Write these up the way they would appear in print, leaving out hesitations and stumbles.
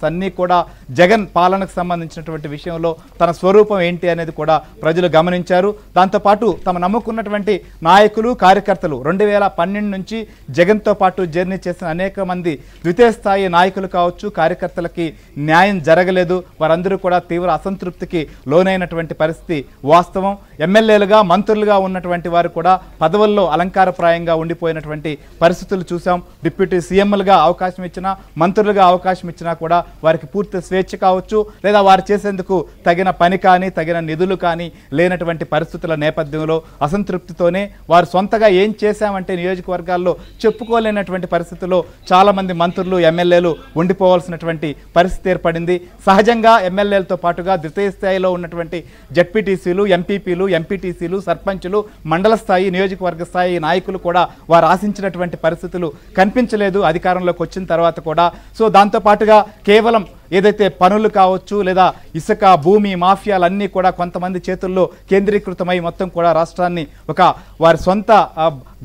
అన్నీ కూడా జగన్ పాలనకు సంబంధించినటువంటి విషయంలో తన స్వరూపం ఏంటి అనేది కూడా ప్రజలు గమనించారు. దాంతోపాటు తమ నమ్ముకున్నటువంటి నాయకులు కార్యకర్తలు 2012 నుంచి జగన్తో పాటు జర్నీ చేసిన అనేక మంది ద్వితీయ స్థాయి నాయకులు కావచ్చు, కార్యకర్తలకి న్యాయం జరగలేదు. వారందరూ కూడా తీవ్ర అసంతృప్తికి లోనైనటువంటి పరిస్థితి వాస్తవం. ఎమ్మెల్యేలుగా మంత్రులుగా ఉన్నటువంటి వారు కూడా పదవుల్లో అలంకారప్రాయంగా ఉండిపోయినటువంటి పరిస్థితులు చూసాం. డిప్యూటీ సీఎంలుగా అవకాశం ఇచ్చినా, మంత్రులుగా అవకాశం ఇచ్చినా కూడా వారికి పూర్తి స్వేచ్ఛ కావచ్చు, లేదా వారు చేసేందుకు తగిన పని కానీ తగిన నిధులు కానీ లేనటువంటి పరిస్థితుల నేపథ్యంలో అసంతృప్తితోనే వారు సొంతగా ఏం చేశామంటే నియోజకవర్గాల్లో చెప్పుకోలేనటువంటి పరిస్థితుల్లో చాలామంది మంత్రులు ఎమ్మెల్యేలు ఉండిపోవాల్సినటువంటి పరిస్థితి ఏర్పడింది. సహజంగా ఎమ్మెల్యేలతో పాటుగా ద్వితీయ స్థాయిలో ఉన్నటువంటి జడ్పీటీసీలు, ఎంపీపీలు, ఎంపీటీసీలు, సర్పంచులు, మండల స్థాయి, నియోజకవర్గ స్థాయి నాయకులు కూడా వారు ఆశించినటువంటి పరిస్థితులు కనిపించలేదు అధికారంలోకి వచ్చిన తర్వాత కూడా. సో దాంతోపాటుగా కేవలం ఏదైతే పనులు కావచ్చు, లేదా ఇసుక భూమి మాఫియాలన్నీ కూడా కొంతమంది చేతుల్లో కేంద్రీకృతమై మొత్తం కూడా రాష్ట్రాన్ని ఒక వారి సొంత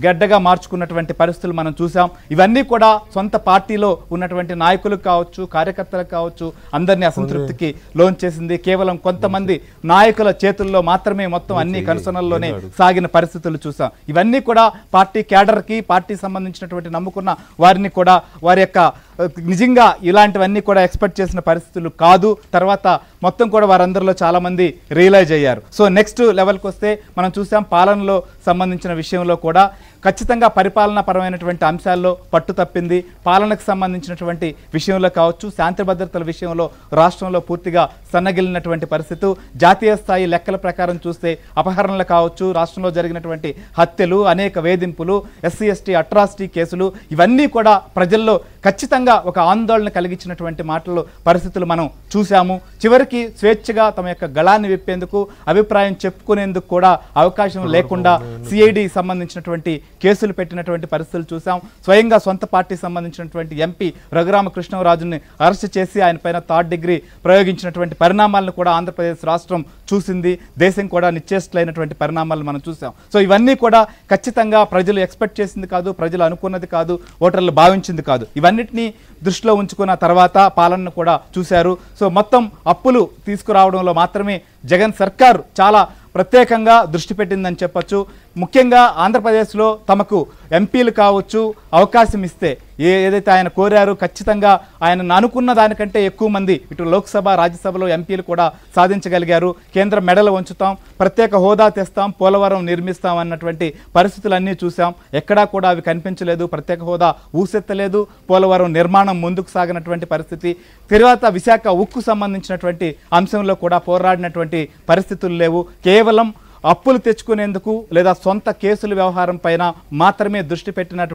గడ్డగా మార్చుకున్నటువంటి పరిస్థితులు మనం చూసాం. ఇవన్నీ కూడా సొంత పార్టీలో ఉన్నటువంటి నాయకులకు కావచ్చు, కార్యకర్తలకు కావచ్చు, అందరినీ అసంతృప్తికి లోన్ చేసింది. కేవలం కొంతమంది నాయకుల చేతుల్లో మాత్రమే మొత్తం అన్ని కనుసనల్లోనే సాగిన పరిస్థితులు చూసాం. ఇవన్నీ కూడా పార్టీ క్యాడర్కి, పార్టీ సంబంధించినటువంటి నమ్ముకున్న వారిని కూడా వారి యొక్క నిజంగా ఇలాంటివన్నీ కూడా ఎక్స్పెక్ట్ చేసిన పరిస్థితులు కాదు. తర్వాత మొత్తం కూడా వారందరిలో చాలా మంది రియలైజ్ అయ్యారు. సో నెక్స్ట్ లెవెల్కి వస్తే మనం చూసాం, పాలనలో సంబంధించిన విషయంలో కూడా ఖచ్చితంగా పరిపాలనా పరమైనటువంటి అంశాల్లో పట్టు తప్పింది. పాలనకు సంబంధించినటువంటి విషయంలో కావచ్చు, శాంతి భద్రతల విషయంలో రాష్ట్రంలో పూర్తిగా సన్నగిలినటువంటి పరిస్థితి. జాతీయ స్థాయి లెక్కల ప్రకారం చూస్తే అపహరణలు కావచ్చు, రాష్ట్రంలో జరిగినటువంటి హత్యలు, అనేక వేధింపులు, ఎస్సీ ఎస్టీ అట్రాసిటీ కేసులు, ఇవన్నీ కూడా ప్రజల్లో ఖచ్చితంగా ఒక ఆందోళన కలిగించినటువంటి మాటలు పరిస్థితులు మనం చూసాము. చివరికి స్వేచ్ఛగా తమ యొక్క గళాన్ని విప్పేందుకు, అభిప్రాయం చెప్పుకునేందుకు కూడా అవకాశం లేకుండా సిఐడి సంబంధించినటువంటి కేసులు పెట్టినటువంటి పరిస్థితులు చూసాం. స్వయంగా సొంత పార్టీ సంబంధించినటువంటి ఎంపీ రఘురామకృష్ణరాజుని అరెస్ట్ చేసి ఆయన పైన 3rd డిగ్రీ ప్రయోగించినటువంటి పరిణామాలను కూడా ఆంధ్రప్రదేశ్ రాష్ట్రం చూసింది. దేశం కూడా నిశ్చేష్టులైనటువంటి పరిణామాలను మనం చూసాం. సో ఇవన్నీ కూడా ఖచ్చితంగా ప్రజలు ఎక్స్పెక్ట్ చేసింది కాదు, ప్రజలు అనుకున్నది కాదు, ఓటర్లు భావించింది కాదు. ఇవన్నిటినీ దృష్టిలో ఉంచుకున్న తర్వాత పాలనను కూడా చూశారు. సో మొత్తం అప్పులు తీసుకురావడంలో మాత్రమే జగన్ సర్కారు చాలా ప్రత్యేకంగా దృష్టి పెట్టిందని చెప్పచ్చు. ముఖ్యంగా ఆంధ్రప్రదేశ్లో తమకు ఎంపీలు కావచ్చు అవకాశం ఇస్తే ఏదైతే ఆయన కోరారో ఖచ్చితంగా ఆయన అనుకున్న దానికంటే ఎక్కువ మంది ఇటు లోక్సభ, రాజ్యసభలో ఎంపీలు కూడా సాధించగలిగారు. కేంద్ర మెడలు ఉంచుతాం, ప్రత్యేక హోదా తెస్తాం, పోలవరం నిర్మిస్తాం అన్నటువంటి పరిస్థితులన్నీ చూసాం. ఎక్కడా కూడా అవి కనిపించలేదు. ప్రత్యేక హోదా ఊసెత్తలేదు, పోలవరం నిర్మాణం ముందుకు సాగినటువంటి పరిస్థితి. తర్వాత విశాఖ ఉక్కు సంబంధించినటువంటి అంశంలో కూడా పోరాడినటువంటి పరిస్థితులు లేవు. కేవలం అప్పులు తెచ్చుకునేందుకు లేదా సొంత కేసుల వ్యవహారం పైన మాత్రమే దృష్టి పెట్టినటువంటి